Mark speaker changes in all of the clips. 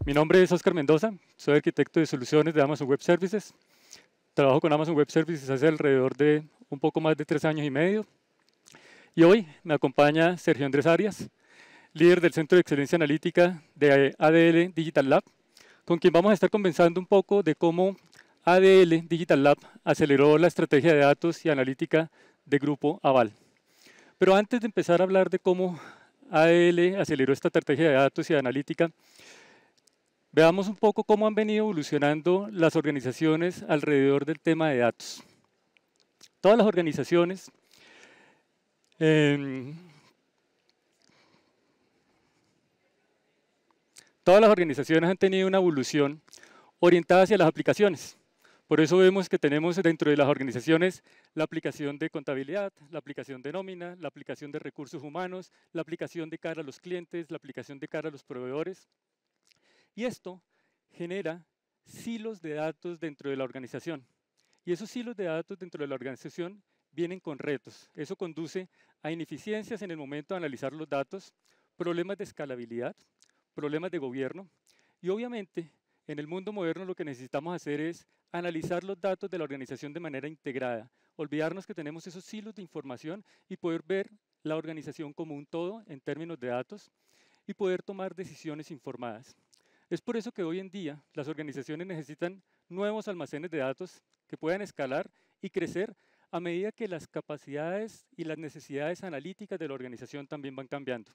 Speaker 1: Mi nombre es Oscar Mendoza, soy arquitecto de soluciones de Amazon Web Services. Trabajo con Amazon Web Services hace alrededor de un poco más de 3 años y medio. Y hoy me acompaña Sergio Andrés Arias, líder del Centro de Excelencia Analítica de ADL Digital Lab, con quien vamos a estar conversando un poco de cómo ADL Digital Lab aceleró la estrategia de datos y analítica de Grupo Aval. Pero antes de empezar a hablar de cómo ADL aceleró esta estrategia de datos y de analítica, veamos un poco cómo han venido evolucionando las organizaciones alrededor del tema de datos. Todas las organizaciones han tenido una evolución orientada hacia las aplicaciones. Por eso vemos que tenemos dentro de las organizaciones la aplicación de contabilidad, la aplicación de nómina, la aplicación de recursos humanos, la aplicación de cara a los clientes, la aplicación de cara a los proveedores. Y esto genera silos de datos dentro de la organización. Y esos silos de datos dentro de la organización vienen con retos. Eso conduce a ineficiencias en el momento de analizar los datos, problemas de escalabilidad, problemas de gobierno. Y obviamente, en el mundo moderno lo que necesitamos hacer es analizar los datos de la organización de manera integrada. Olvidarnos que tenemos esos silos de información y poder ver la organización como un todo en términos de datos y poder tomar decisiones informadas. Es por eso que hoy en día las organizaciones necesitan nuevos almacenes de datos que puedan escalar y crecer a medida que las capacidades y las necesidades analíticas de la organización también van cambiando.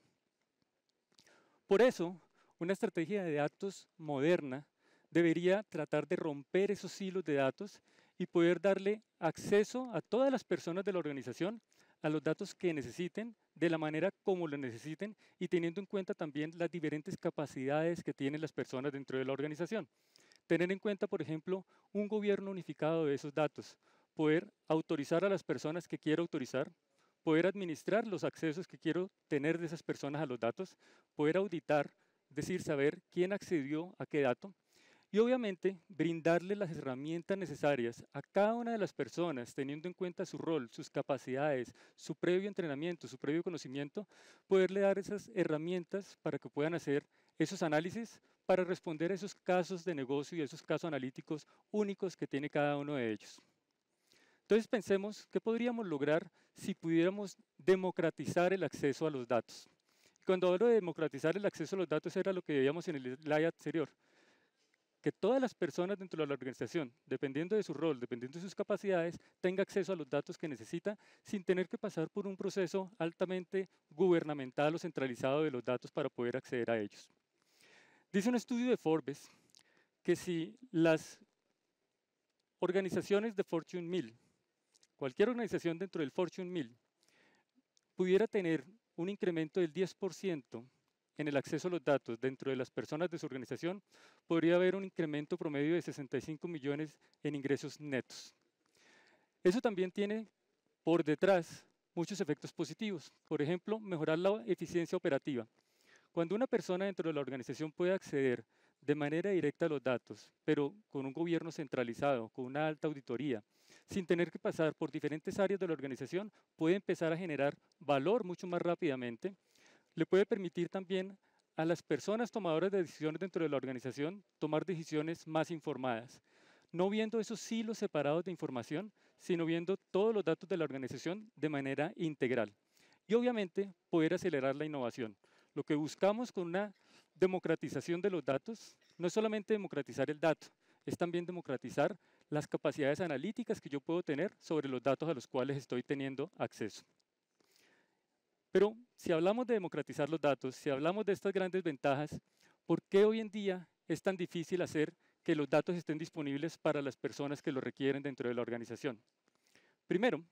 Speaker 1: Por eso, una estrategia de datos moderna debería tratar de romper esos silos de datos y poder darle acceso a todas las personas de la organización a los datos que necesiten, de la manera como lo necesiten y teniendo en cuenta también las diferentes capacidades que tienen las personas dentro de la organización. Tener en cuenta, por ejemplo, un gobierno unificado de esos datos, poder autorizar a las personas que quiero autorizar, poder administrar los accesos que quiero tener de esas personas a los datos, poder auditar, es decir, saber quién accedió a qué dato, y obviamente brindarle las herramientas necesarias a cada una de las personas, teniendo en cuenta su rol, sus capacidades, su previo entrenamiento, su previo conocimiento, poderle dar esas herramientas para que puedan hacer esos análisis para responder a esos casos de negocio y esos casos analíticos únicos que tiene cada uno de ellos. Entonces pensemos qué podríamos lograr si pudiéramos democratizar el acceso a los datos. Cuando hablo de democratizar el acceso a los datos era lo que veíamos en el slide anterior, que todas las personas dentro de la organización, dependiendo de su rol, dependiendo de sus capacidades, tenga acceso a los datos que necesita sin tener que pasar por un proceso altamente gubernamental o centralizado de los datos para poder acceder a ellos. Dice un estudio de Forbes que si las organizaciones de Fortune 1000, cualquier organización dentro del Fortune 1000, pudiera tener un incremento del 10% en el acceso a los datos dentro de las personas de su organización, podría haber un incremento promedio de 65 millones en ingresos netos. Eso también tiene por detrás muchos efectos positivos. Por ejemplo, mejorar la eficiencia operativa. Cuando una persona dentro de la organización puede acceder de manera directa a los datos, pero con un gobierno centralizado, con una alta auditoría, sin tener que pasar por diferentes áreas de la organización, puede empezar a generar valor mucho más rápidamente. Le puede permitir también a las personas tomadoras de decisiones dentro de la organización tomar decisiones más informadas, no viendo esos silos separados de información, sino viendo todos los datos de la organización de manera integral. Y obviamente poder acelerar la innovación. Lo que buscamos con una democratización de los datos no es solamente democratizar el dato, es también democratizar las capacidades analíticas que yo puedo tener sobre los datos a los cuales estoy teniendo acceso. Pero si hablamos de democratizar los datos, si hablamos de estas grandes ventajas, ¿por qué hoy en día es tan difícil hacer que los datos estén disponibles para las personas que lo requieren dentro de la organización? Primero,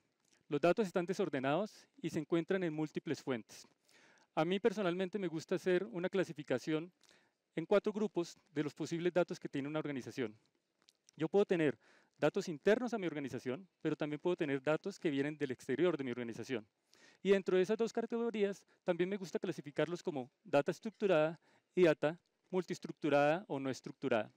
Speaker 1: los datos están desordenados y se encuentran en múltiples fuentes. A mí personalmente me gusta hacer una clasificación en 4 grupos de los posibles datos que tiene una organización. Yo puedo tener datos internos a mi organización, pero también puedo tener datos que vienen del exterior de mi organización. Y dentro de esas 2 categorías, también me gusta clasificarlos como data estructurada y data multiestructurada o no estructurada.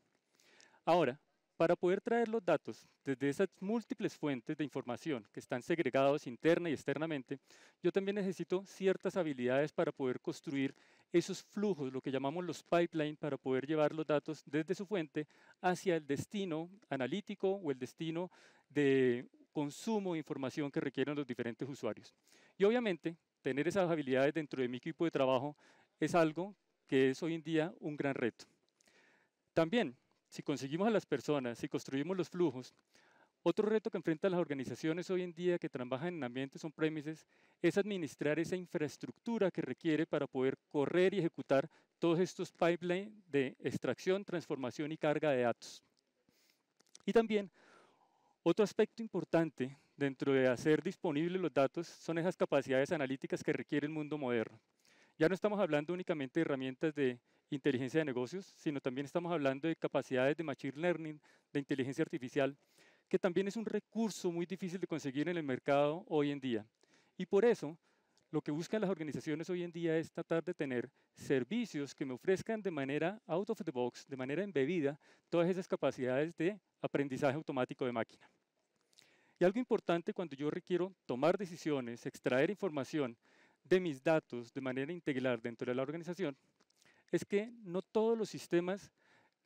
Speaker 1: Ahora, Para poder traer los datos desde esas múltiples fuentes de información que están segregados interna y externamente, yo también necesito ciertas habilidades para poder construir esos flujos, lo que llamamos los pipelines, para poder llevar los datos desde su fuente hacia el destino analítico o el destino de consumo de información que requieren los diferentes usuarios. Y obviamente, tener esas habilidades dentro de mi equipo de trabajo es algo que es hoy en día un gran reto. También, si conseguimos a las personas, si construimos los flujos, otro reto que enfrentan las organizaciones hoy en día que trabajan en ambientes on-premises es administrar esa infraestructura que requiere para poder correr y ejecutar todos estos pipelines de extracción, transformación y carga de datos. Y también, otro aspecto importante dentro de hacer disponibles los datos son esas capacidades analíticas que requiere el mundo moderno. Ya no estamos hablando únicamente de herramientas de inteligencia de negocios, sino también estamos hablando de capacidades de machine learning, de inteligencia artificial, que también es un recurso muy difícil de conseguir en el mercado hoy en día. Y por eso, lo que buscan las organizaciones hoy en día es tratar de tener servicios que me ofrezcan de manera out of the box, de manera embebida, todas esas capacidades de aprendizaje automático de máquina. Y algo importante cuando yo requiero tomar decisiones, extraer información de mis datos de manera integral dentro de la organización, es que no todos los sistemas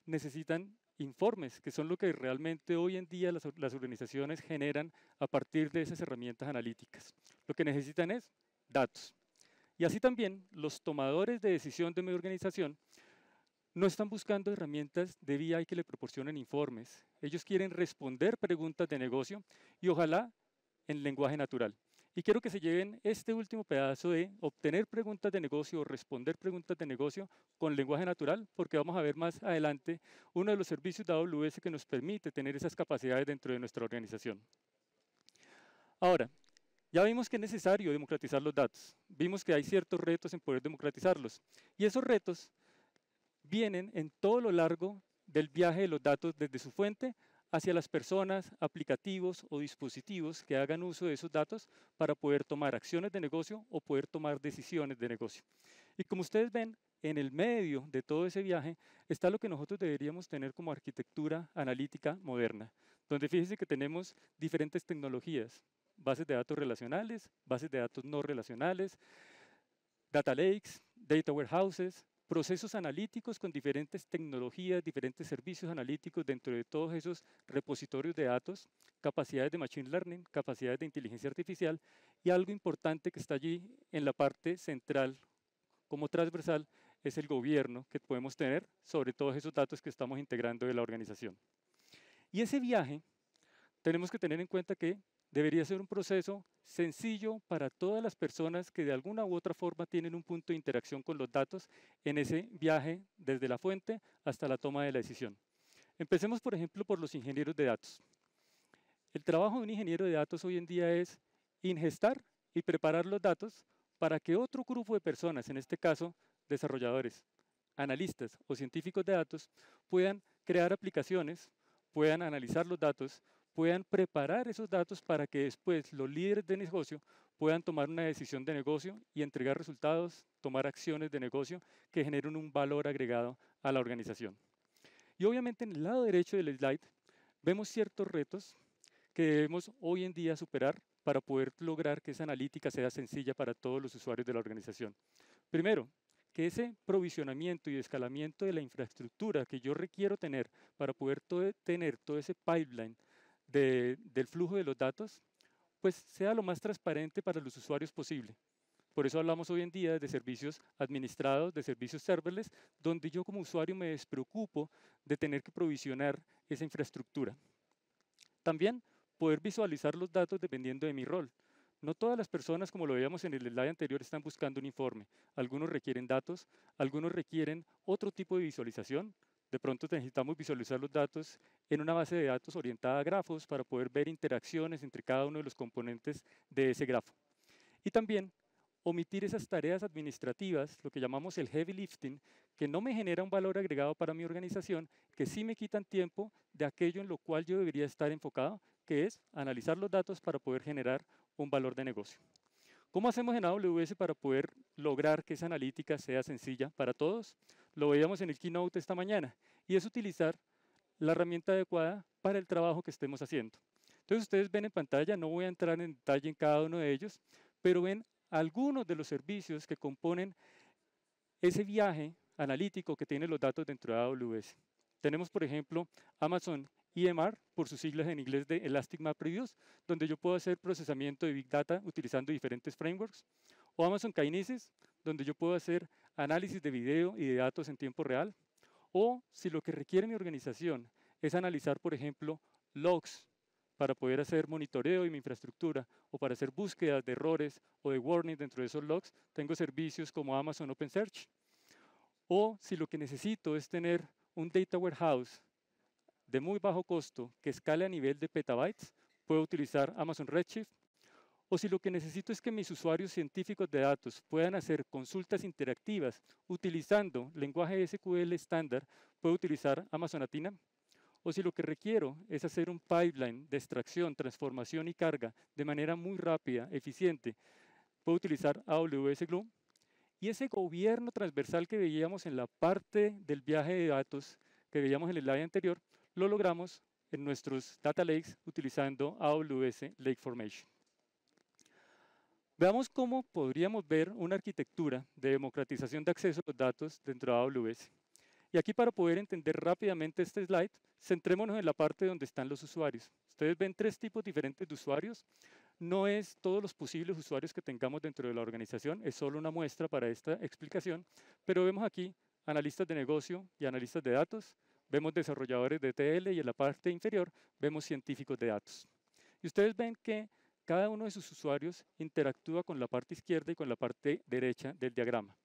Speaker 1: necesitan informes, que son lo que realmente hoy en día las organizaciones generan a partir de esas herramientas analíticas. Lo que necesitan es datos. Y así también los tomadores de decisión de mi organización no están buscando herramientas de BI que le proporcionen informes. Ellos quieren responder preguntas de negocio y ojalá en lenguaje natural. Y quiero que se lleven este último pedazo de obtener preguntas de negocio o responder preguntas de negocio con lenguaje natural, porque vamos a ver más adelante uno de los servicios de AWS que nos permite tener esas capacidades dentro de nuestra organización. Ahora, ya vimos que es necesario democratizar los datos. Vimos que hay ciertos retos en poder democratizarlos. Y esos retos vienen en todo lo largo del viaje de los datos desde su fuente hacia las personas, aplicativos o dispositivos que hagan uso de esos datos para poder tomar acciones de negocio o poder tomar decisiones de negocio. Y como ustedes ven, en el medio de todo ese viaje está lo que nosotros deberíamos tener como arquitectura analítica moderna, donde fíjense que tenemos diferentes tecnologías, bases de datos relacionales, bases de datos no relacionales, data lakes, data warehouses, procesos analíticos con diferentes tecnologías, diferentes servicios analíticos dentro de todos esos repositorios de datos, capacidades de machine learning, capacidades de inteligencia artificial y algo importante que está allí en la parte central como transversal es el gobierno que podemos tener sobre todos esos datos que estamos integrando de la organización. Y ese viaje tenemos que tener en cuenta que debería ser un proceso sencillo para todas las personas que de alguna u otra forma tienen un punto de interacción con los datos en ese viaje desde la fuente hasta la toma de la decisión. Empecemos, por ejemplo, por los ingenieros de datos. El trabajo de un ingeniero de datos hoy en día es ingestar y preparar los datos para que otro grupo de personas, en este caso desarrolladores, analistas o científicos de datos, puedan crear aplicaciones, puedan analizar los datos, puedan preparar esos datos para que después los líderes de negocio puedan tomar una decisión de negocio y entregar resultados, tomar acciones de negocio que generen un valor agregado a la organización. Y obviamente en el lado derecho del slide vemos ciertos retos que debemos hoy en día superar para poder lograr que esa analítica sea sencilla para todos los usuarios de la organización. Primero, que ese provisionamiento y escalamiento de la infraestructura que yo requiero tener para poder tener todo ese pipeline del flujo de los datos, pues sea lo más transparente para los usuarios posible. Por eso hablamos hoy en día de servicios administrados, de servicios serverless, donde yo como usuario me despreocupo de tener que provisionar esa infraestructura. También poder visualizar los datos dependiendo de mi rol. No todas las personas, como lo veíamos en el slide anterior, están buscando un informe. Algunos requieren datos, algunos requieren otro tipo de visualización. De pronto necesitamos visualizar los datos en una base de datos orientada a grafos para poder ver interacciones entre cada uno de los componentes de ese grafo. Y también omitir esas tareas administrativas, lo que llamamos el heavy lifting, que no me genera un valor agregado para mi organización, que sí me quitan tiempo de aquello en lo cual yo debería estar enfocado, que es analizar los datos para poder generar un valor de negocio. ¿Cómo hacemos en AWS para poder lograr que esa analítica sea sencilla para todos? Lo veíamos en el keynote esta mañana, y es utilizar la herramienta adecuada para el trabajo que estemos haciendo. Entonces ustedes ven en pantalla, no voy a entrar en detalle en cada uno de ellos, pero ven algunos de los servicios que componen ese viaje analítico que tiene los datos dentro de AWS. Tenemos, por ejemplo, Amazon EMR, por sus siglas en inglés de Elastic MapReduce, donde yo puedo hacer procesamiento de Big Data utilizando diferentes frameworks, o Amazon Kinesis, donde yo puedo hacer análisis de video y de datos en tiempo real, o si lo que requiere mi organización es analizar, por ejemplo, logs para poder hacer monitoreo de mi infraestructura o para hacer búsquedas de errores o de warning dentro de esos logs, tengo servicios como Amazon OpenSearch. O si lo que necesito es tener un data warehouse de muy bajo costo que escale a nivel de petabytes, puedo utilizar Amazon Redshift. O si lo que necesito es que mis usuarios científicos de datos puedan hacer consultas interactivas utilizando lenguaje SQL estándar, puedo utilizar Amazon Athena. O si lo que requiero es hacer un pipeline de extracción, transformación y carga de manera muy rápida, eficiente, puedo utilizar AWS Glue. Y ese gobierno transversal que veíamos en la parte del viaje de datos, que veíamos en el slide anterior, lo logramos en nuestros data lakes utilizando AWS Lake Formation. Veamos cómo podríamos ver una arquitectura de democratización de acceso a los datos dentro de AWS. Y aquí, para poder entender rápidamente este slide, centrémonos en la parte donde están los usuarios. Ustedes ven tres tipos diferentes de usuarios. No es todos los posibles usuarios que tengamos dentro de la organización, es solo una muestra para esta explicación, pero vemos aquí analistas de negocio y analistas de datos, vemos desarrolladores de ETL y en la parte inferior vemos científicos de datos. Y ustedes ven que cada uno de sus usuarios interactúa con la parte izquierda y con la parte derecha del diagrama.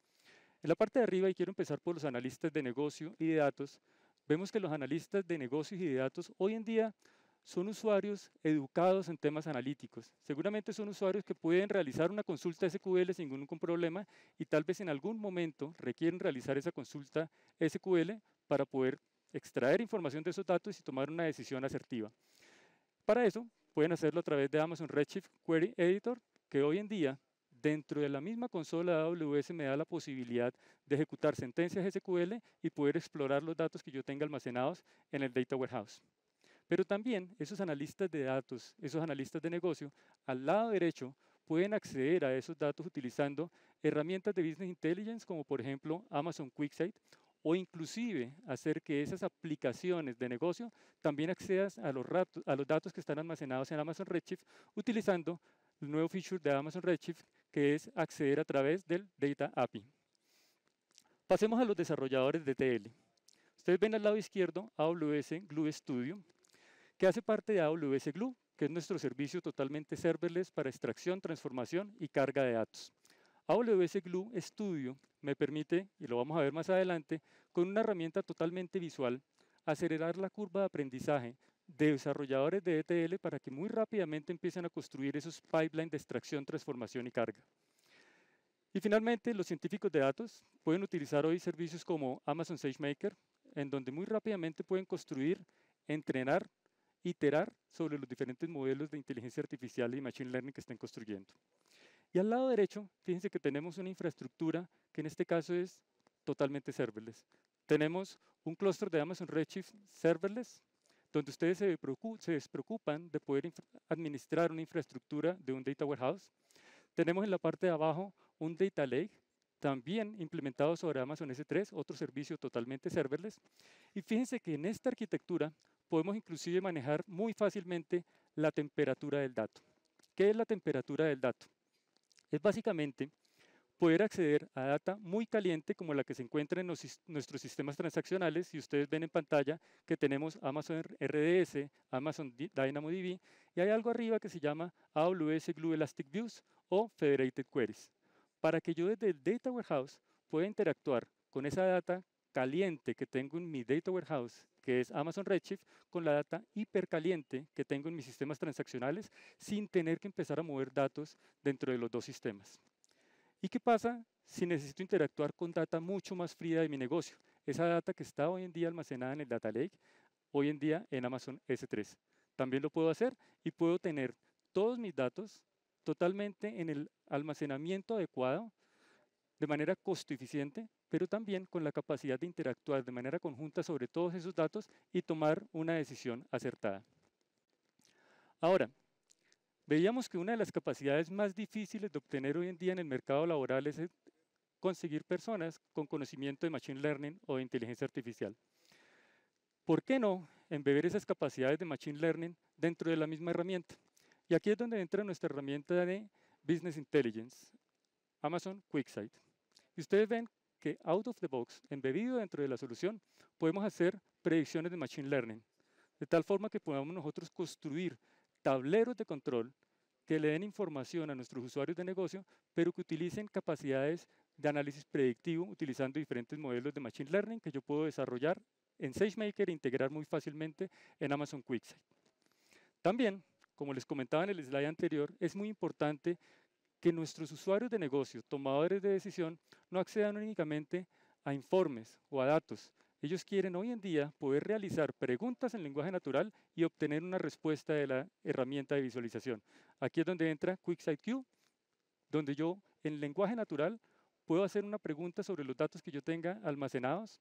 Speaker 1: En la parte de arriba, y quiero empezar por los analistas de negocio y de datos, vemos que los analistas de negocios y de datos hoy en día son usuarios educados en temas analíticos. Seguramente son usuarios que pueden realizar una consulta SQL sin ningún problema y tal vez en algún momento requieren realizar esa consulta SQL para poder extraer información de esos datos y tomar una decisión asertiva. Para eso, pueden hacerlo a través de Amazon Redshift Query Editor, que hoy en día, dentro de la misma consola de AWS, me da la posibilidad de ejecutar sentencias SQL y poder explorar los datos que yo tenga almacenados en el Data Warehouse. Pero también esos analistas de datos, esos analistas de negocio, al lado derecho pueden acceder a esos datos utilizando herramientas de Business Intelligence, como por ejemplo Amazon QuickSight, o inclusive hacer que esas aplicaciones de negocio también accedan a los datos que están almacenados en Amazon Redshift utilizando el nuevo feature de Amazon Redshift, que es acceder a través del Data API. Pasemos a los desarrolladores de ETL. Ustedes ven al lado izquierdo AWS Glue Studio, que hace parte de AWS Glue, que es nuestro servicio totalmente serverless para extracción, transformación y carga de datos. AWS Glue Studio me permite, y lo vamos a ver más adelante, con una herramienta totalmente visual, acelerar la curva de aprendizaje de desarrolladores de ETL para que muy rápidamente empiecen a construir esos pipelines de extracción, transformación y carga. Y finalmente, los científicos de datos pueden utilizar hoy servicios como Amazon SageMaker, en donde muy rápidamente pueden construir, entrenar, iterar sobre los diferentes modelos de inteligencia artificial y machine learning que estén construyendo. Y al lado derecho, fíjense que tenemos una infraestructura que en este caso es totalmente serverless. Tenemos un clúster de Amazon Redshift serverless, donde ustedes se despreocupan de poder administrar una infraestructura de un data warehouse. Tenemos en la parte de abajo un data lake, también implementado sobre Amazon S3, otro servicio totalmente serverless. Y fíjense que en esta arquitectura podemos inclusive manejar muy fácilmente la temperatura del dato. ¿Qué es la temperatura del dato? Es básicamente poder acceder a data muy caliente como la que se encuentra en nuestros sistemas transaccionales. Y ustedes ven en pantalla que tenemos Amazon RDS, Amazon DynamoDB, y hay algo arriba que se llama AWS Glue Elastic Views o Federated Queries. Para que yo desde el Data Warehouse pueda interactuar con esa data caliente que tengo en mi Data Warehouse, que es Amazon Redshift, con la data hipercaliente que tengo en mis sistemas transaccionales, sin tener que empezar a mover datos dentro de los dos sistemas. ¿Y qué pasa si necesito interactuar con data mucho más fría de mi negocio? Esa data que está hoy en día almacenada en el Data Lake, hoy en día en Amazon S3. También lo puedo hacer y puedo tener todos mis datos totalmente en el almacenamiento adecuado, de manera costo eficiente, pero también con la capacidad de interactuar de manera conjunta sobre todos esos datos y tomar una decisión acertada. Ahora, veíamos que una de las capacidades más difíciles de obtener hoy en día en el mercado laboral es conseguir personas con conocimiento de Machine Learning o de inteligencia artificial. ¿Por qué no embeber esas capacidades de Machine Learning dentro de la misma herramienta? Y aquí es donde entra nuestra herramienta de Business Intelligence, Amazon QuickSight. Y ustedes ven que out of the box, embebido dentro de la solución, podemos hacer predicciones de Machine Learning, de tal forma que podamos nosotros construir tableros de control que le den información a nuestros usuarios de negocio, pero que utilicen capacidades de análisis predictivo utilizando diferentes modelos de Machine Learning que yo puedo desarrollar en SageMaker e integrar muy fácilmente en Amazon QuickSight. También, como les comentaba en el slide anterior, es muy importante que nuestros usuarios de negocio, tomadores de decisión, no accedan únicamente a informes o a datos. Ellos quieren hoy en día poder realizar preguntas en lenguaje natural y obtener una respuesta de la herramienta de visualización. Aquí es donde entra QuickSight-Q, donde yo en lenguaje natural puedo hacer una pregunta sobre los datos que yo tenga almacenados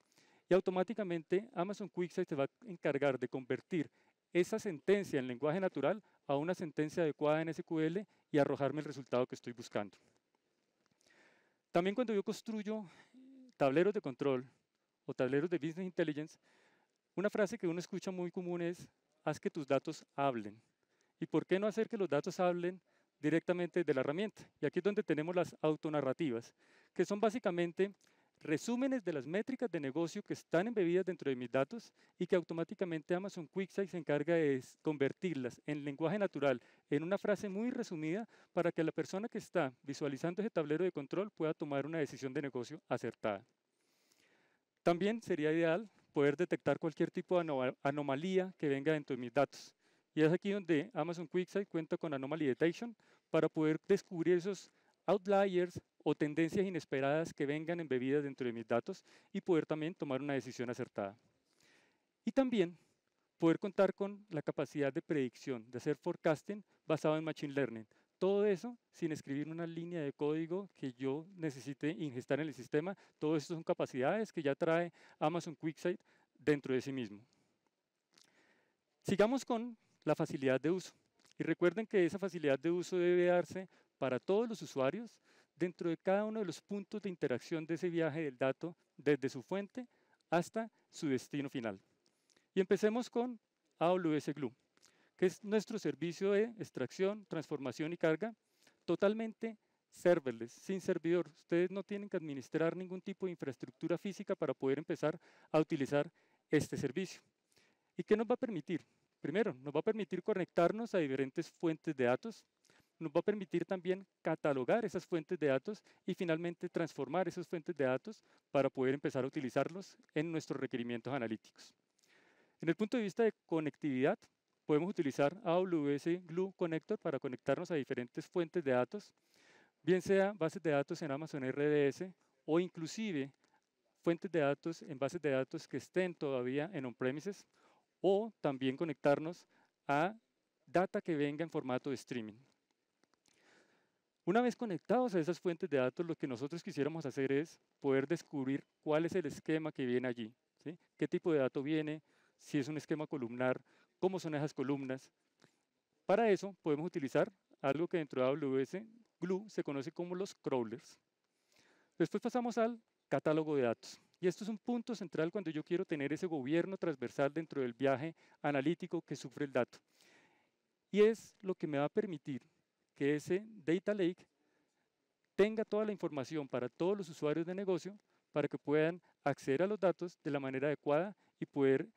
Speaker 1: y automáticamente Amazon QuickSight se va a encargar de convertir esa sentencia en lenguaje natural a una sentencia adecuada en SQL y arrojarme el resultado que estoy buscando. También cuando yo construyo tableros de control o tableros de Business Intelligence, una frase que uno escucha muy común es, haz que tus datos hablen. ¿Y por qué no hacer que los datos hablen directamente de la herramienta? Y aquí es donde tenemos las autonarrativas, que son básicamente resúmenes de las métricas de negocio que están embebidas dentro de mis datos y que automáticamente Amazon QuickSight se encarga de convertirlas en lenguaje natural en una frase muy resumida para que la persona que está visualizando ese tablero de control pueda tomar una decisión de negocio acertada. También sería ideal poder detectar cualquier tipo de anomalía que venga dentro de mis datos. Y es aquí donde Amazon QuickSight cuenta con Anomaly Detection para poder descubrir esos outliers o tendencias inesperadas que vengan embebidas dentro de mis datos y poder también tomar una decisión acertada. Y también poder contar con la capacidad de predicción, de hacer forecasting basado en Machine Learning. Todo eso sin escribir una línea de código que yo necesite ingestar en el sistema. Todo eso son capacidades que ya trae Amazon QuickSight dentro de sí mismo. Sigamos con la facilidad de uso. Y recuerden que esa facilidad de uso debe darse para todos los usuarios dentro de cada uno de los puntos de interacción de ese viaje del dato, desde su fuente hasta su destino final. Y empecemos con AWS Glue, que es nuestro servicio de extracción, transformación y carga totalmente serverless, sin servidor. Ustedes no tienen que administrar ningún tipo de infraestructura física para poder empezar a utilizar este servicio. ¿Y qué nos va a permitir? Primero, nos va a permitir conectarnos a diferentes fuentes de datos, nos va a permitir también catalogar esas fuentes de datos y finalmente transformar esas fuentes de datos para poder empezar a utilizarlos en nuestros requerimientos analíticos. En el punto de vista de conectividad, podemos utilizar AWS Glue Connector para conectarnos a diferentes fuentes de datos, bien sea bases de datos en Amazon RDS o inclusive fuentes de datos en bases de datos que estén todavía en on-premises, o también conectarnos a data que venga en formato de streaming. Una vez conectados a esas fuentes de datos, lo que nosotros quisiéramos hacer es poder descubrir cuál es el esquema que viene allí, ¿sí? Qué tipo de dato viene, si es un esquema columnar, cómo son esas columnas. Para eso podemos utilizar algo que dentro de AWS Glue se conoce como los crawlers. Después pasamos al catálogo de datos. Y esto es un punto central cuando yo quiero tener ese gobierno transversal dentro del viaje analítico que sufre el dato. Y es lo que me va a permitir que ese Data Lake tenga toda la información para todos los usuarios de negocio para que puedan acceder a los datos de la manera adecuada y poder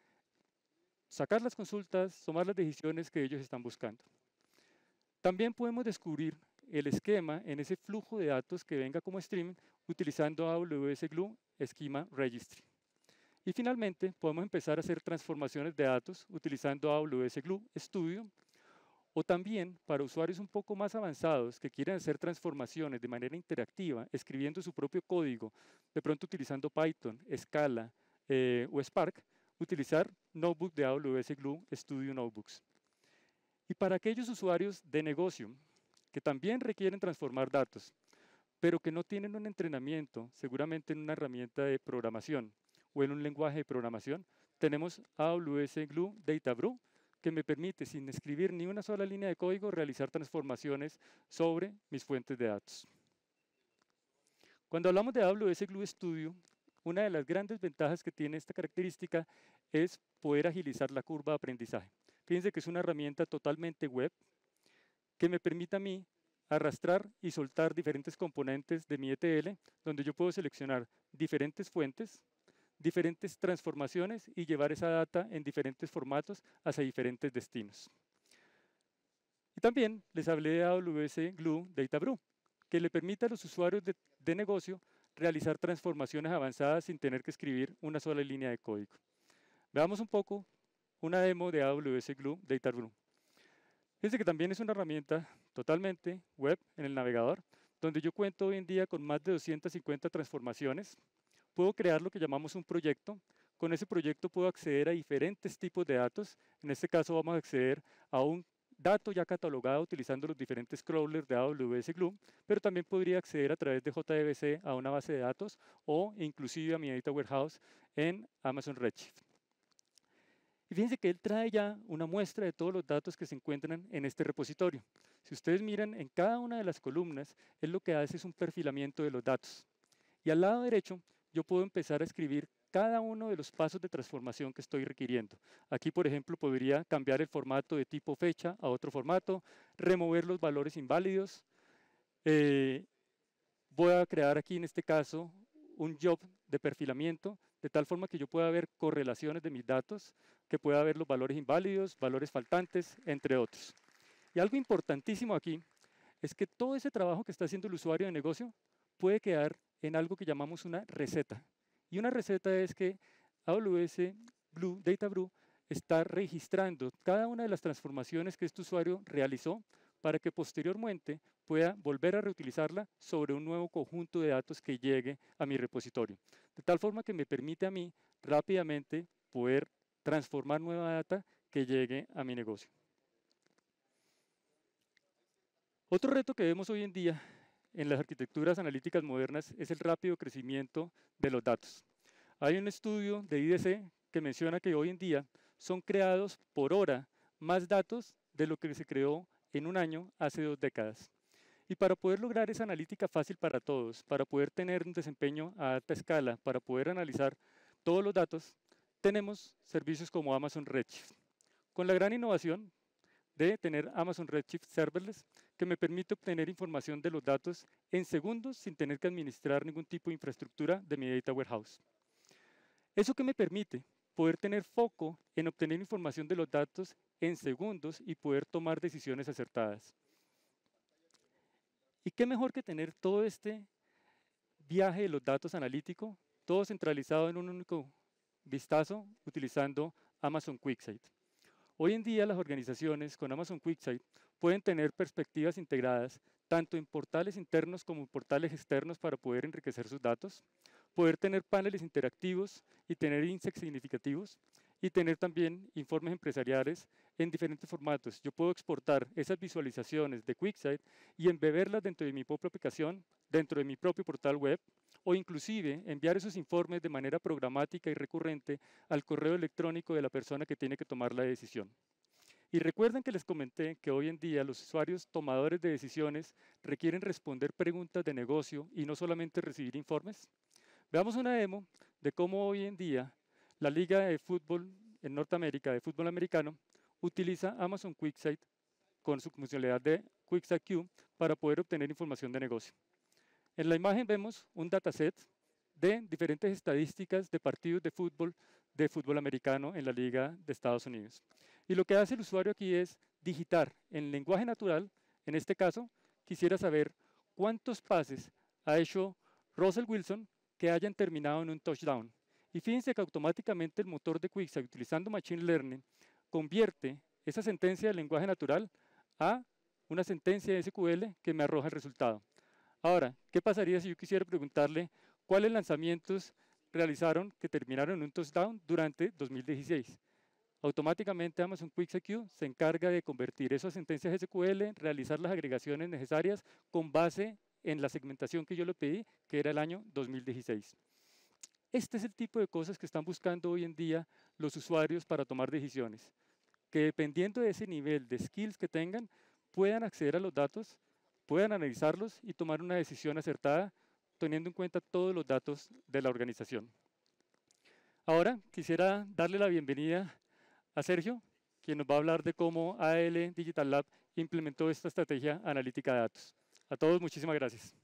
Speaker 1: sacar las consultas, tomar las decisiones que ellos están buscando. También podemos descubrir el esquema en ese flujo de datos que venga como streaming utilizando AWS Glue Schema Registry. Y finalmente, podemos empezar a hacer transformaciones de datos utilizando AWS Glue Studio, o también para usuarios un poco más avanzados que quieren hacer transformaciones de manera interactiva, escribiendo su propio código, de pronto utilizando Python, Scala o Spark, utilizar Notebook de AWS Glue Studio Notebooks. Y para aquellos usuarios de negocio que también requieren transformar datos, pero que no tienen un entrenamiento, seguramente en una herramienta de programación o en un lenguaje de programación, tenemos AWS Glue Data Brew, que me permite, sin escribir ni una sola línea de código, realizar transformaciones sobre mis fuentes de datos. Cuando hablamos de AWS Glue Studio, una de las grandes ventajas que tiene esta característica es poder agilizar la curva de aprendizaje. Fíjense que es una herramienta totalmente web que me permite a mí arrastrar y soltar diferentes componentes de mi ETL, donde yo puedo seleccionar diferentes fuentes, diferentes transformaciones y llevar esa data en diferentes formatos hacia diferentes destinos. Y también les hablé de AWS Glue Data Brew, que le permite a los usuarios de negocio realizar transformaciones avanzadas sin tener que escribir una sola línea de código. Veamos un poco una demo de AWS Glue Data Brew. Fíjense que también es una herramienta totalmente web en el navegador, donde yo cuento hoy en día con más de 250 transformaciones. Puedo crear lo que llamamos un proyecto. Con ese proyecto puedo acceder a diferentes tipos de datos. En este caso vamos a acceder a un dato ya catalogado utilizando los diferentes crawlers de AWS Glue, pero también podría acceder a través de JDBC a una base de datos o inclusive a mi Data Warehouse en Amazon Redshift. Y fíjense que él trae ya una muestra de todos los datos que se encuentran en este repositorio. Si ustedes miran en cada una de las columnas, él lo que hace es un perfilamiento de los datos. Y al lado derecho, yo puedo empezar a escribir cada uno de los pasos de transformación que estoy requiriendo. Aquí, por ejemplo, podría cambiar el formato de tipo fecha a otro formato, remover los valores inválidos. Voy a crear aquí, en este caso, un job de perfilamiento, de tal forma que yo pueda ver correlaciones de mis datos, que pueda ver los valores inválidos, valores faltantes, entre otros. Y algo importantísimo aquí es que todo ese trabajo que está haciendo el usuario de negocio puede quedar en algo que llamamos una receta. Y una receta es que AWS Glue Data Brew está registrando cada una de las transformaciones que este usuario realizó para que posteriormente pueda volver a reutilizarla sobre un nuevo conjunto de datos que llegue a mi repositorio. De tal forma que me permite a mí rápidamente poder transformar nueva data que llegue a mi negocio. Otro reto que vemos hoy en día en las arquitecturas analíticas modernas es el rápido crecimiento de los datos. Hay un estudio de IDC que menciona que hoy en día son creados por hora más datos de lo que se creó en un año hace 2 décadas. Y para poder lograr esa analítica fácil para todos, para poder tener un desempeño a alta escala, para poder analizar todos los datos, tenemos servicios como Amazon Redshift. Con la gran innovación de tener Amazon Redshift Serverless, que me permite obtener información de los datos en segundos sin tener que administrar ningún tipo de infraestructura de mi Data Warehouse. ¿Eso que me permite? Poder tener foco en obtener información de los datos en segundos y poder tomar decisiones acertadas. ¿Y qué mejor que tener todo este viaje de los datos analítico, todo centralizado en un único vistazo utilizando Amazon QuickSight? Hoy en día las organizaciones con Amazon QuickSight pueden tener perspectivas integradas tanto en portales internos como en portales externos para poder enriquecer sus datos, poder tener paneles interactivos y tener índices significativos, y tener también informes empresariales en diferentes formatos. Yo puedo exportar esas visualizaciones de QuickSight y embeberlas dentro de mi propia aplicación, dentro de mi propio portal web, o inclusive enviar esos informes de manera programática y recurrente al correo electrónico de la persona que tiene que tomar la decisión. Y recuerden que les comenté que hoy en día los usuarios tomadores de decisiones requieren responder preguntas de negocio y no solamente recibir informes. Veamos una demo de cómo hoy en día la Liga de Fútbol en Norteamérica, de fútbol americano, utiliza Amazon QuickSight con su funcionalidad de QuickSight Q para poder obtener información de negocio. En la imagen vemos un dataset de diferentes estadísticas de partidos de fútbol americano en la Liga de Estados Unidos. Y lo que hace el usuario aquí es digitar en lenguaje natural, en este caso, quisiera saber cuántos pases ha hecho Russell Wilson que hayan terminado en un touchdown. Y fíjense que automáticamente el motor de QuickSight, utilizando Machine Learning, convierte esa sentencia de lenguaje natural a una sentencia de SQL que me arroja el resultado. Ahora, ¿qué pasaría si yo quisiera preguntarle cuáles lanzamientos realizaron que terminaron en un touchdown durante 2016? Automáticamente Amazon QuickSight Q se encarga de convertir esas sentencias SQL, realizar las agregaciones necesarias con base en la segmentación que yo le pedí, que era el año 2016. Este es el tipo de cosas que están buscando hoy en día los usuarios para tomar decisiones, que dependiendo de ese nivel de skills que tengan, puedan acceder a los datos, puedan analizarlos y tomar una decisión acertada, teniendo en cuenta todos los datos de la organización. Ahora quisiera darle la bienvenida a Sergio, quien nos va a hablar de cómo ADL Digital Lab implementó esta estrategia analítica de datos. A todos, muchísimas gracias.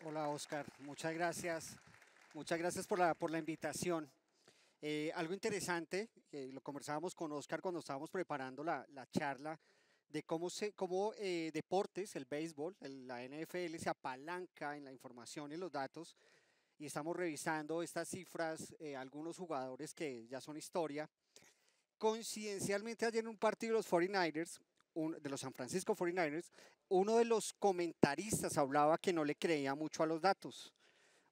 Speaker 2: Hola, Oscar. Muchas gracias. Muchas gracias por la invitación. Algo interesante, lo conversábamos con Oscar cuando estábamos preparando la charla, de cómo deportes, el béisbol, la NFL se apalanca en la información y los datos, y estamos revisando estas cifras, algunos jugadores que ya son historia. Coincidencialmente ayer en un partido de los 49ers, de los San Francisco 49ers, uno de los comentaristas hablaba que no le creía mucho a los datos.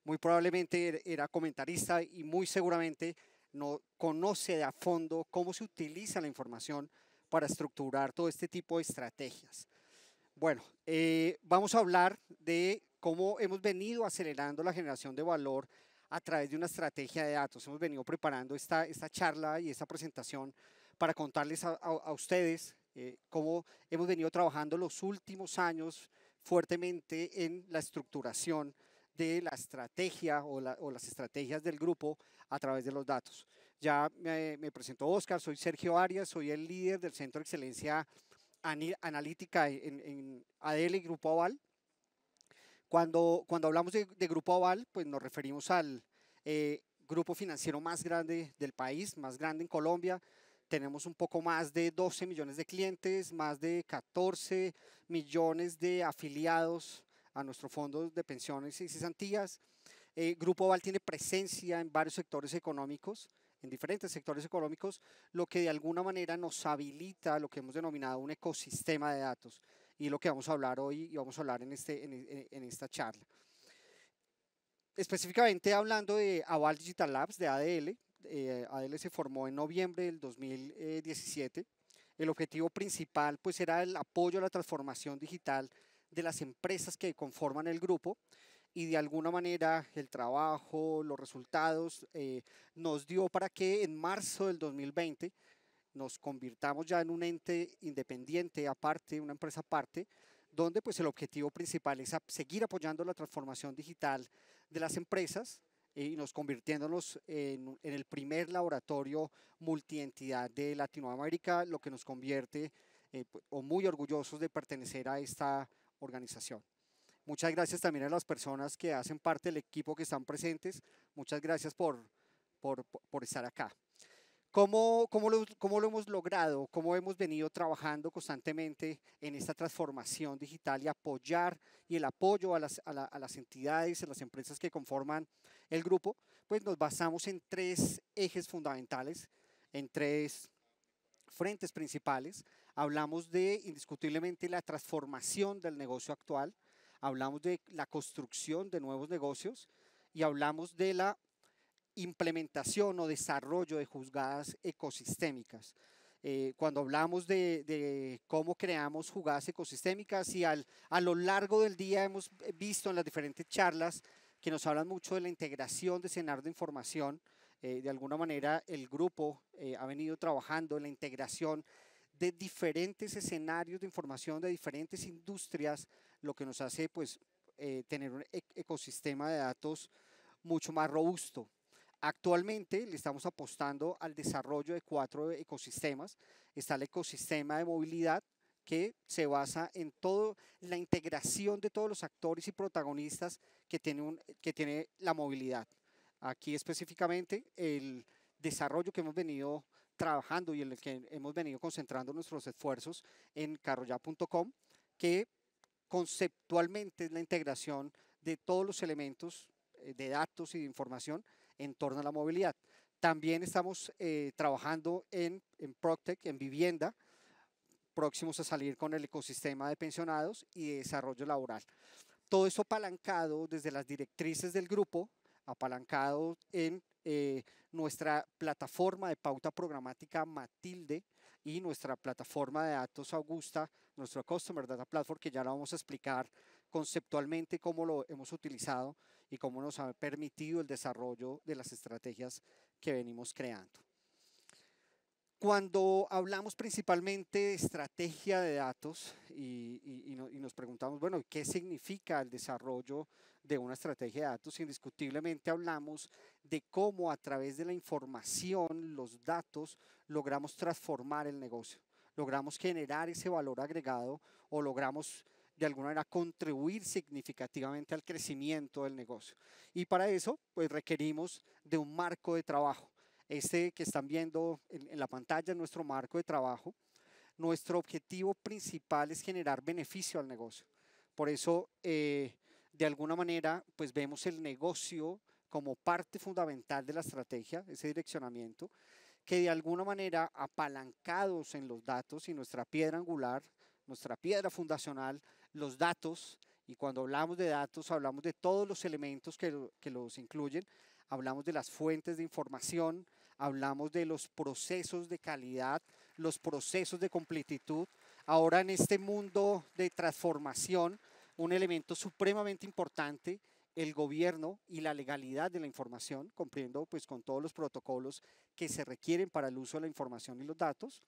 Speaker 2: Muy probablemente era comentarista y muy seguramente no conoce a fondo cómo se utiliza la información para estructurar todo este tipo de estrategias. Bueno, vamos a hablar de cómo hemos venido acelerando la generación de valor a través de una estrategia de datos. Hemos venido preparando esta charla y esta presentación para contarles a ustedes cómo hemos venido trabajando los últimos años fuertemente en la estructuración de la estrategia o las estrategias del grupo a través de los datos. Ya me presentó Oscar, soy Sergio Arias, soy el líder del Centro de Excelencia Analítica en ADL y Grupo Aval. Cuando hablamos de Grupo Aval, pues nos referimos al grupo financiero más grande del país, más grande en Colombia. Tenemos un poco más de 12 millones de clientes, más de 14 millones de afiliados a nuestro fondo de pensiones y cesantías. Grupo Aval tiene presencia en varios sectores económicos, en diferentes sectores económicos, lo que de alguna manera nos habilita lo que hemos denominado un ecosistema de datos, y lo que vamos a hablar hoy y vamos a hablar en esta charla. Específicamente hablando de Aval Digital Labs, de ADL, ADL se formó en noviembre del 2017. El objetivo principal pues era el apoyo a la transformación digital de las empresas que conforman el grupo, y de alguna manera el trabajo, los resultados nos dio para que en marzo del 2020 nos convirtamos ya en un ente independiente aparte, una empresa aparte, donde pues el objetivo principal es seguir apoyando la transformación digital de las empresas y nos convirtiéndonos en el primer laboratorio multientidad de Latinoamérica, lo que nos convierte muy orgullosos de pertenecer a esta organización. Muchas gracias también a las personas que hacen parte del equipo que están presentes. Muchas gracias por estar acá. ¿Cómo lo hemos logrado? ¿Cómo hemos venido trabajando constantemente en esta transformación digital y el apoyo a las entidades, a las empresas que conforman el grupo? Pues nos basamos en tres ejes fundamentales, en tres frentes principales. Hablamos de indiscutiblemente la transformación del negocio actual, hablamos de la construcción de nuevos negocios y hablamos de la implementación o desarrollo de jugadas ecosistémicas. Cuando hablamos de cómo creamos jugadas ecosistémicas, y a lo largo del día hemos visto en las diferentes charlas que nos hablan mucho de la integración de escenarios de información. De alguna manera el grupo ha venido trabajando en la integración de diferentes escenarios de información de diferentes industrias, lo que nos hace pues tener un ecosistema de datos mucho más robusto. Actualmente le estamos apostando al desarrollo de 4 ecosistemas. Está el ecosistema de movilidad, que se basa en toda la integración de todos los actores y protagonistas que tiene la movilidad. Aquí específicamente el desarrollo que hemos venido trabajando y en el que hemos venido concentrando nuestros esfuerzos en carroya.com, que conceptualmente es la integración de todos los elementos de datos y de información en torno a la movilidad. También estamos trabajando en PropTech, en vivienda, próximos a salir con el ecosistema de pensionados y de desarrollo laboral. Todo esto apalancado desde las directrices del grupo, apalancado en nuestra plataforma de pauta programática Matilde y nuestra plataforma de datos Augusta, nuestro Customer Data Platform, que ya lo vamos a explicar conceptualmente cómo lo hemos utilizado y cómo nos ha permitido el desarrollo de las estrategias que venimos creando. Cuando hablamos principalmente de estrategia de datos y nos preguntamos, bueno, ¿qué significa el desarrollo de una estrategia de datos? Indiscutiblemente hablamos de cómo a través de la información, los datos, logramos transformar el negocio, logramos generar ese valor agregado o logramos de alguna manera contribuir significativamente al crecimiento del negocio. Y para eso, pues requerimos de un marco de trabajo. Este que están viendo en la pantalla es nuestro marco de trabajo. Nuestro objetivo principal es generar beneficio al negocio. Por eso, de alguna manera, pues vemos el negocio como parte fundamental de la estrategia, ese direccionamiento, que de alguna manera, apalancados en los datos y nuestra piedra angular, nuestra piedra fundacional, los datos, y cuando hablamos de datos, hablamos de todos los elementos que los incluyen, hablamos de las fuentes de información, hablamos de los procesos de calidad, los procesos de completitud. Ahora en este mundo de transformación, un elemento supremamente importante, el gobierno y la legalidad de la información, cumpliendo pues con todos los protocolos que se requieren para el uso de la información y los datos.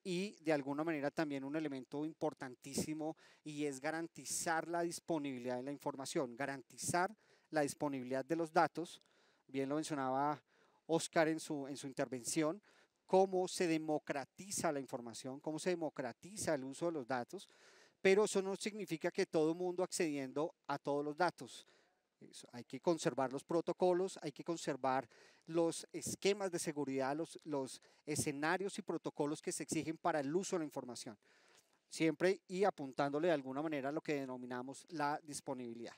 Speaker 2: Y de alguna manera también un elemento importantísimo y es garantizar la disponibilidad de la información, garantizar la disponibilidad de los datos. Bien lo mencionaba Oscar en su intervención, cómo se democratiza la información, cómo se democratiza el uso de los datos, pero eso no significa que todo el mundo accediendo a todos los datos. Hay que conservar los protocolos, hay que conservar los esquemas de seguridad, los escenarios y protocolos que se exigen para el uso de la información, siempre y apuntándole de alguna manera a lo que denominamos la disponibilidad.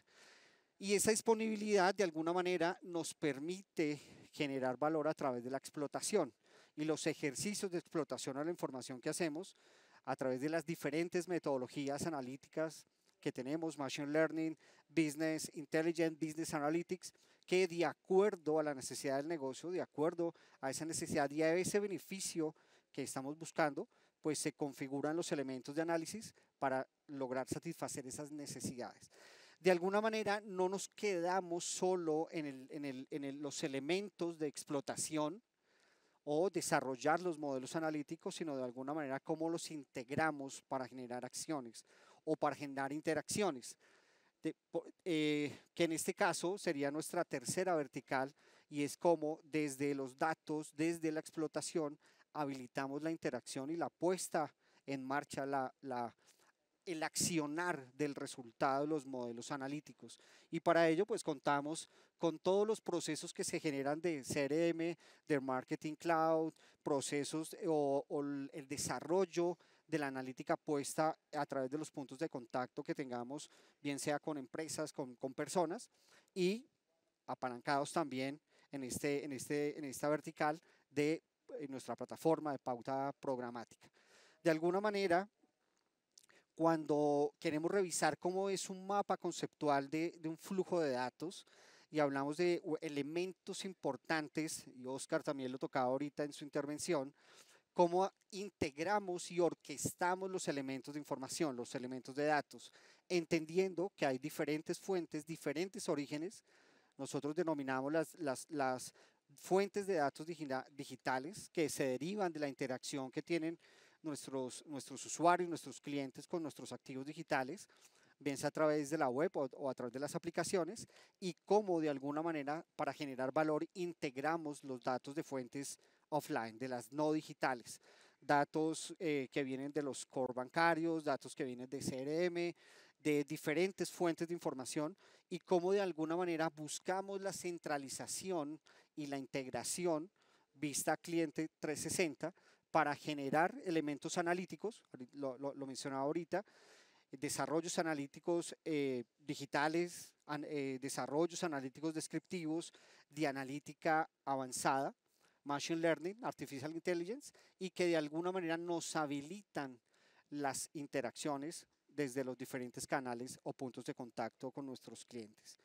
Speaker 2: Y esa disponibilidad de alguna manera nos permite generar valor a través de la explotación y los ejercicios de explotación a la información que hacemos a través de las diferentes metodologías analíticas que tenemos, Machine Learning, Business Intelligence, Business Analytics, que de acuerdo a la necesidad del negocio, de acuerdo a esa necesidad y a ese beneficio que estamos buscando, pues se configuran los elementos de análisis para lograr satisfacer esas necesidades. De alguna manera no nos quedamos solo en los elementos de explotación o desarrollar los modelos analíticos, sino de alguna manera cómo los integramos para generar acciones o para generar interacciones, que en este caso sería nuestra tercera vertical y es como desde los datos, desde la explotación, habilitamos la interacción y la puesta en marcha, el accionar del resultado de los modelos analíticos. Y para ello pues contamos con todos los procesos que se generan de CRM, de Marketing Cloud, procesos o el desarrollo de la analítica puesta a través de los puntos de contacto que tengamos, bien sea con empresas, con personas, y apalancados también en esta vertical de nuestra plataforma de pauta programática. De alguna manera, cuando queremos revisar cómo es un mapa conceptual de un flujo de datos y hablamos de elementos importantes, y Oscar también lo tocaba ahorita en su intervención, cómo integramos y orquestamos los elementos de información, los elementos de datos, entendiendo que hay diferentes fuentes, diferentes orígenes. Nosotros denominamos las fuentes de datos digitales que se derivan de la interacción que tienen nuestros usuarios, nuestros clientes con nuestros activos digitales, bien sea a través de la web o a través de las aplicaciones, y cómo de alguna manera para generar valor integramos los datos de fuentes offline, de las no digitales, datos que vienen de los core bancarios, datos que vienen de CRM, de diferentes fuentes de información, y cómo de alguna manera buscamos la centralización y la integración vista cliente 360 para generar elementos analíticos, lo mencionaba ahorita, desarrollos analíticos digitales, desarrollos analíticos descriptivos, de analítica avanzada, Machine Learning, Artificial Intelligence, y que de alguna manera nos habilitan las interacciones desde los diferentes canales o puntos de contacto con nuestros clientes.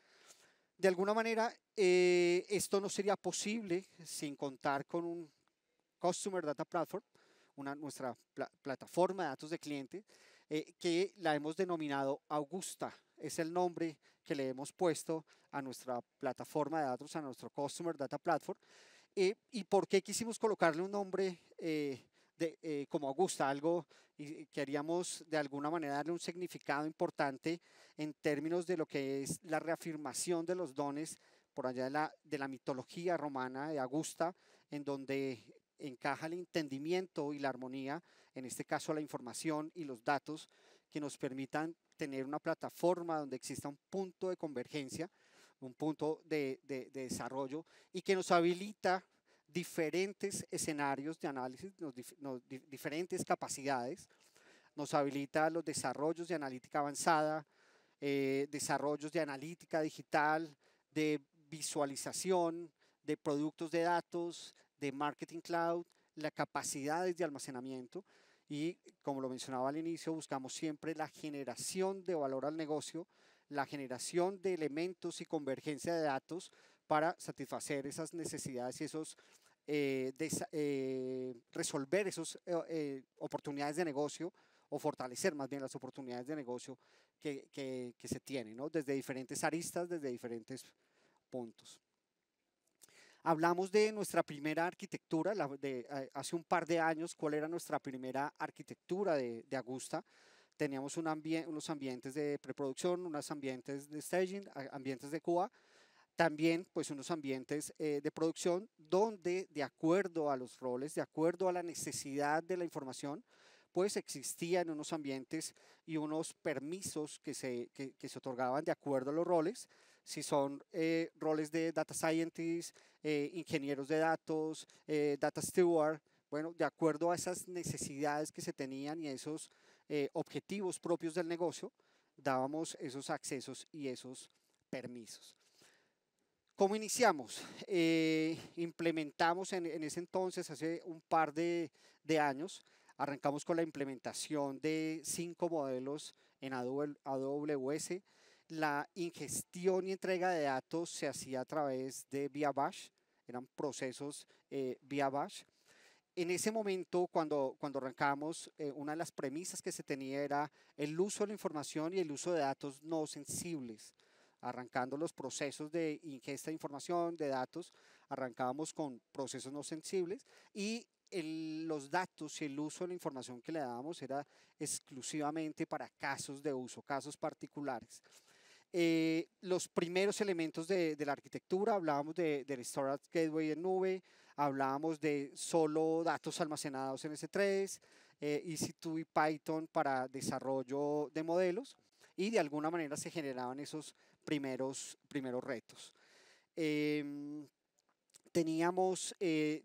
Speaker 2: De alguna manera, esto no sería posible sin contar con un Customer Data Platform, nuestra plataforma de datos de cliente, que la hemos denominado Augusta. es el nombre que le hemos puesto a nuestra plataforma de datos, a nuestro Customer Data Platform. ¿Y por qué quisimos colocarle un nombre como Augusta? Algo, y queríamos de alguna manera darle un significado importante en términos de lo que es la reafirmación de los dones por allá de la mitología romana de Augusta, en donde encaja el entendimiento y la armonía, en este caso la información y los datos, que nos permitan tener una plataforma donde exista un punto de convergencia, un punto de desarrollo, y que nos habilita diferentes escenarios de análisis, diferentes capacidades, nos habilita los desarrollos de analítica avanzada, desarrollos de analítica digital, de visualización, de productos de datos, de marketing cloud, las capacidades de almacenamiento, y como lo mencionaba al inicio, buscamos siempre la generación de valor al negocio, la generación de elementos y convergencia de datos para satisfacer esas necesidades y resolver esas oportunidades de negocio, o fortalecer más bien las oportunidades de negocio que se tienen, ¿no? Desde diferentes aristas, desde diferentes puntos. Hablamos de nuestra primera arquitectura, hace un par de años, cuál era nuestra primera arquitectura de Augusta. Teníamos unos ambientes de preproducción, unos ambientes de staging, ambientes de QA, también pues unos ambientes de producción donde, de acuerdo a los roles, de acuerdo a la necesidad de la información, pues existían unos ambientes y unos permisos que se otorgaban de acuerdo a los roles. Si son roles de data scientist, ingenieros de datos, data steward, bueno, de acuerdo a esas necesidades que se tenían y esos objetivos propios del negocio, dábamos esos accesos y esos permisos. ¿Cómo iniciamos? Implementamos en ese entonces, hace un par de años, arrancamos con la implementación de 5 modelos en AWS. La ingestión y entrega de datos se hacía a través de vía bash, eran procesos vía bash. En ese momento, cuando arrancamos, una de las premisas que se tenía era el uso de la información y el uso de datos no sensibles. Arrancando los procesos de ingesta de información, de datos, arrancábamos con procesos no sensibles, y los datos y el uso de la información que le dábamos era exclusivamente para casos de uso, casos particulares. Los primeros elementos de la arquitectura, hablábamos del Storage Gateway en nube, hablábamos de solo datos almacenados en S3, EC2 y Python para desarrollo de modelos, y de alguna manera se generaban esos primeros retos. Teníamos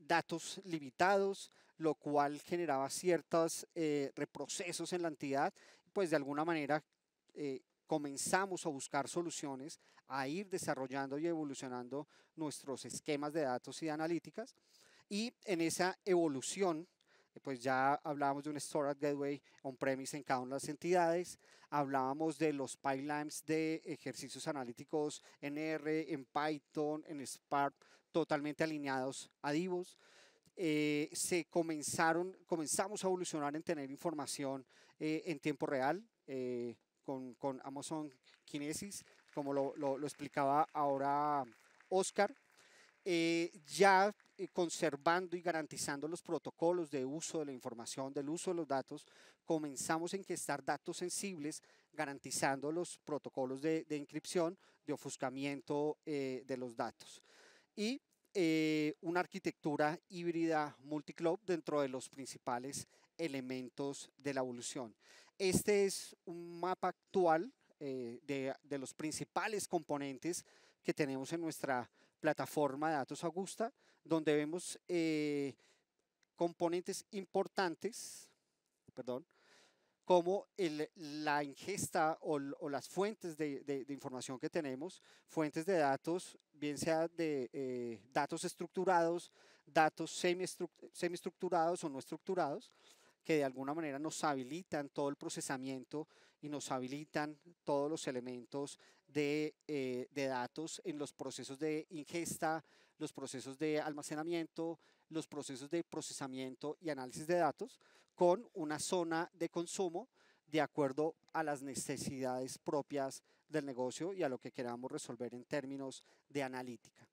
Speaker 2: datos limitados, lo cual generaba ciertos reprocesos en la entidad, pues de alguna manera comenzamos a buscar soluciones, a ir desarrollando y evolucionando nuestros esquemas de datos y de analíticas, y en esa evolución pues ya hablábamos de un Storage Gateway on-premise en cada una de las entidades, hablábamos de los pipelines de ejercicios analíticos en R, en Python, en Spark, totalmente alineados a DIVOS. Comenzamos a evolucionar en tener información en tiempo real con Amazon Kinesis, como lo explicaba ahora Oscar. Ya conservando y garantizando los protocolos de uso de la información, del uso de los datos, comenzamos a enquistar datos sensibles, garantizando los protocolos de encripción, de ofuscamiento de los datos. Y una arquitectura híbrida multicloud dentro de los principales elementos de la evolución. Este es un mapa actual de los principales componentes que tenemos en nuestra plataforma de datos Augusta, donde vemos componentes importantes, como la ingesta o las fuentes de información que tenemos, fuentes de datos, bien sea de datos estructurados, datos semiestructurados o no estructurados, que de alguna manera nos habilitan todo el procesamiento y nos habilitan todos los elementos de datos en los procesos de ingesta, los procesos de almacenamiento, los procesos de procesamiento y análisis de datos, con una zona de consumo de acuerdo a las necesidades propias del negocio y a lo que queramos resolver en términos de analítica.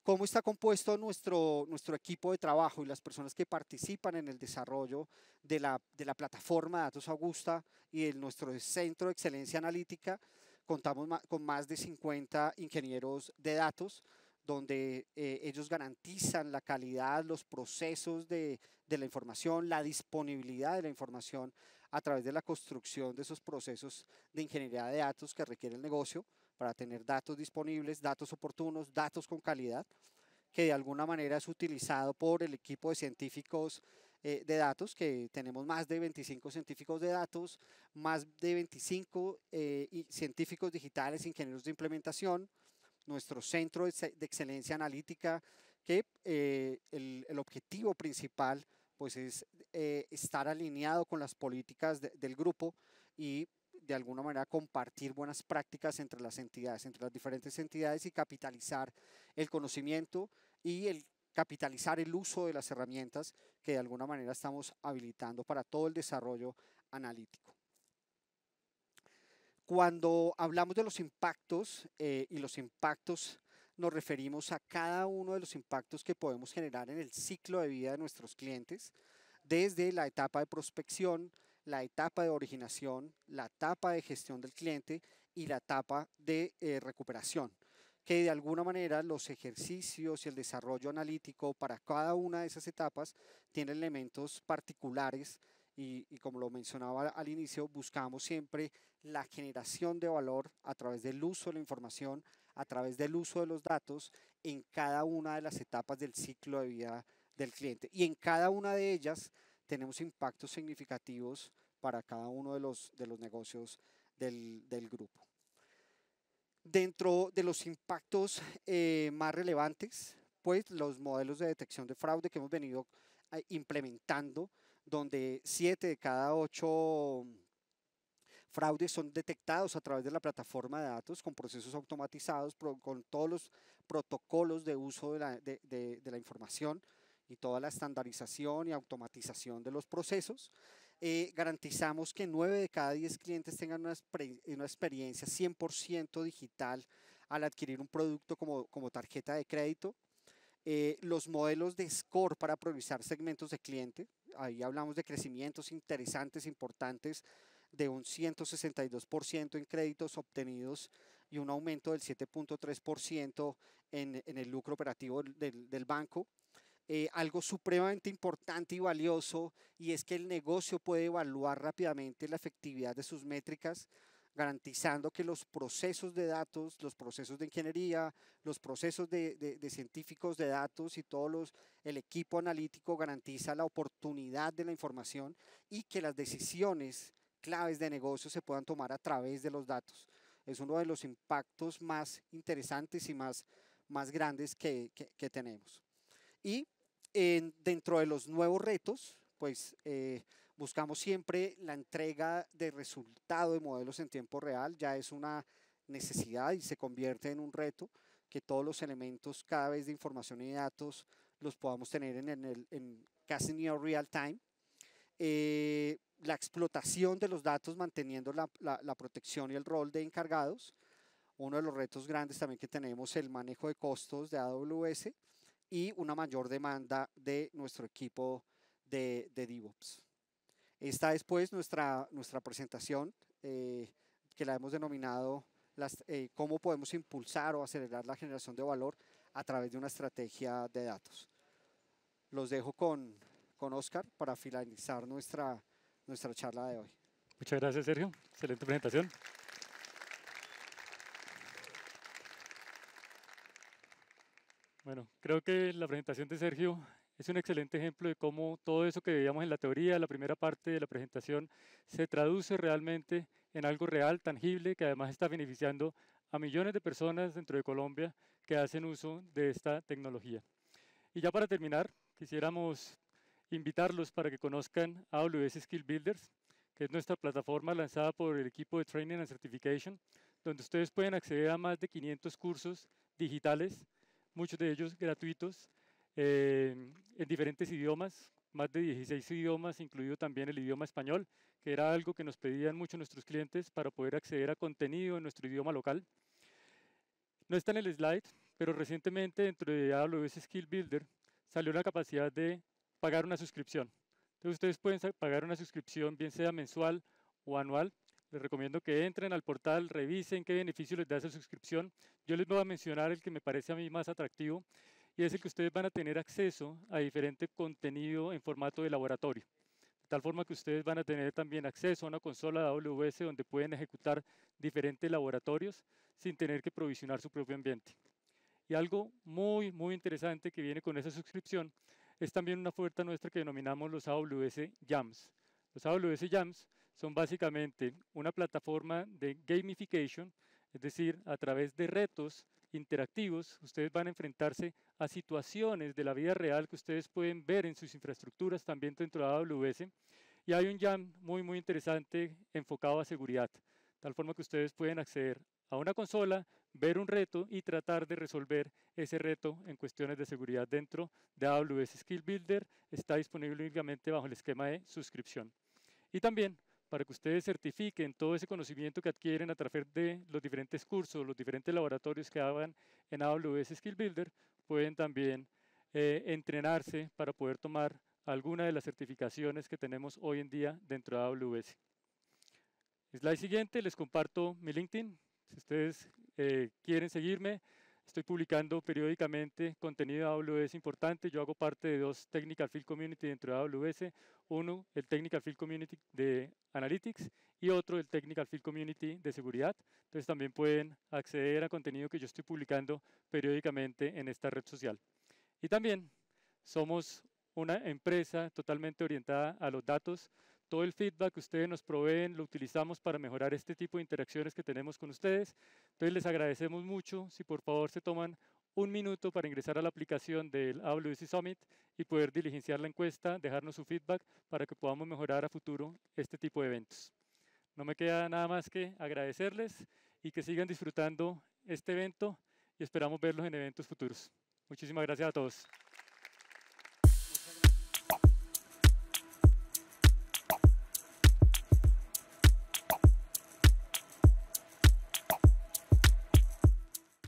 Speaker 2: ¿Cómo está compuesto nuestro equipo de trabajo y las personas que participan en el desarrollo de la plataforma de datos Augusta y de nuestro centro de excelencia analítica? Contamos con más de 50 ingenieros de datos, donde ellos garantizan la calidad, los procesos de la información, la disponibilidad de la información a través de la construcción de esos procesos de ingeniería de datos que requiere el negocio para tener datos disponibles, datos oportunos, datos con calidad, que de alguna manera es utilizado por el equipo de científicos de datos, que tenemos más de 25 científicos de datos, más de 25 científicos digitales, ingenieros de implementación, nuestro centro de excelencia analítica, que el objetivo principal pues es estar alineado con las políticas del grupo y de alguna manera compartir buenas prácticas entre las entidades, entre las diferentes entidades, y capitalizar el conocimiento y capitalizar el uso de las herramientas que de alguna manera estamos habilitando para todo el desarrollo analítico. Cuando hablamos de los impactos, y los impactos nos referimos a cada uno de los impactos que podemos generar en el ciclo de vida de nuestros clientes, desde la etapa de prospección, la etapa de originación, la etapa de gestión del cliente y la etapa de recuperación, que de alguna manera los ejercicios y el desarrollo analítico para cada una de esas etapas tiene elementos particulares y como lo mencionaba al inicio, buscamos siempre la generación de valor a través del uso de la información, a través del uso de los datos en cada una de las etapas del ciclo de vida del cliente. Y en cada una de ellas tenemos impactos significativos para cada uno de los negocios del grupo. Dentro de los impactos más relevantes, pues los modelos de detección de fraude que hemos venido implementando, donde 7 de cada 8 fraudes son detectados a través de la plataforma de datos con procesos automatizados, con todos los protocolos de uso de la información y toda la estandarización y automatización de los procesos. Garantizamos que 9 de cada 10 clientes tengan una experiencia 100% digital al adquirir un producto como tarjeta de crédito. Los modelos de score para priorizar segmentos de cliente, ahí hablamos de crecimientos interesantes, importantes, de un 162% en créditos obtenidos y un aumento del 7.3% en el lucro operativo del banco. Algo supremamente importante y valioso, y es que el negocio puede evaluar rápidamente la efectividad de sus métricas, garantizando que los procesos de datos, los procesos de ingeniería, los procesos de científicos de datos y el equipo analítico garantiza la oportunidad de la información y que las decisiones claves de negocio se puedan tomar a través de los datos. Es uno de los impactos más interesantes y más grandes que tenemos. Y dentro de los nuevos retos, pues buscamos siempre la entrega de resultado de modelos en tiempo real. Ya es una necesidad y se convierte en un reto que todos los elementos cada vez de información y datos los podamos tener en casi near real time. La explotación de los datos manteniendo la protección y el rol de encargados. Uno de los retos grandes también que tenemos es el manejo de costos de AWS y una mayor demanda de nuestro equipo de DevOps. Esta es pues nuestra presentación, que la hemos denominado cómo podemos impulsar o acelerar la generación de valor a través de una estrategia de datos. Los dejo con Oscar para finalizar nuestra charla de hoy.
Speaker 1: Muchas gracias, Sergio. Excelente presentación. Bueno, creo que la presentación de Sergio es un excelente ejemplo de cómo todo eso que veíamos en la teoría, la primera parte de la presentación, se traduce realmente en algo real, tangible, que además está beneficiando a millones de personas dentro de Colombia que hacen uso de esta tecnología. Y ya para terminar, quisiéramos invitarlos para que conozcan AWS Skill Builders, que es nuestra plataforma lanzada por el equipo de Training and Certification, donde ustedes pueden acceder a más de 500 cursos digitales, muchos de ellos gratuitos, en diferentes idiomas, más de 16 idiomas, incluido también el idioma español, que era algo que nos pedían mucho nuestros clientes para poder acceder a contenido en nuestro idioma local. No está en el slide, pero recientemente dentro de AWS Skill Builder salió la capacidad de pagar una suscripción. Entonces ustedes pueden pagar una suscripción, bien sea mensual o anual. Les recomiendo que entren al portal, revisen qué beneficio les da esa suscripción. Yo les voy a mencionar el que me parece a mí más atractivo, y es el que ustedes van a tener acceso a diferente contenido en formato de laboratorio. De tal forma que ustedes van a tener también acceso a una consola de AWS donde pueden ejecutar diferentes laboratorios sin tener que provisionar su propio ambiente. Y algo muy, muy interesante que viene con esa suscripción es también una oferta nuestra que denominamos los AWS Jams. Los AWS Jams son básicamente una plataforma de gamification, es decir, a través de retos interactivos, ustedes van a enfrentarse a situaciones de la vida real que ustedes pueden ver en sus infraestructuras también dentro de AWS. Y hay un jam muy, muy interesante enfocado a seguridad, tal forma que ustedes pueden acceder a una consola, ver un reto y tratar de resolver ese reto en cuestiones de seguridad dentro de AWS Skill Builder. Está disponible únicamente bajo el esquema de suscripción. Y también para que ustedes certifiquen todo ese conocimiento que adquieren a través de los diferentes cursos, los diferentes laboratorios que hagan en AWS Skill Builder, pueden también entrenarse para poder tomar alguna de las certificaciones que tenemos hoy en día dentro de AWS. Slide siguiente, les comparto mi LinkedIn. Si ustedes quieren seguirme, estoy publicando periódicamente contenido de AWS importante. Yo hago parte de 2 Technical Field Community dentro de AWS. Uno, el Technical Field Community de Analytics, y otro, el Technical Field Community de Seguridad. Entonces también pueden acceder a contenido que yo estoy publicando periódicamente en esta red social. Y también somos una empresa totalmente orientada a los datos. Todo el feedback que ustedes nos proveen lo utilizamos para mejorar este tipo de interacciones que tenemos con ustedes. Entonces les agradecemos mucho si por favor se toman un minuto para ingresar a la aplicación del AWS Summit y poder diligenciar la encuesta, dejarnos su feedback para que podamos mejorar a futuro este tipo de eventos. No me queda nada más que agradecerles y que sigan disfrutando este evento, y esperamos verlos en eventos futuros. Muchísimas gracias a todos.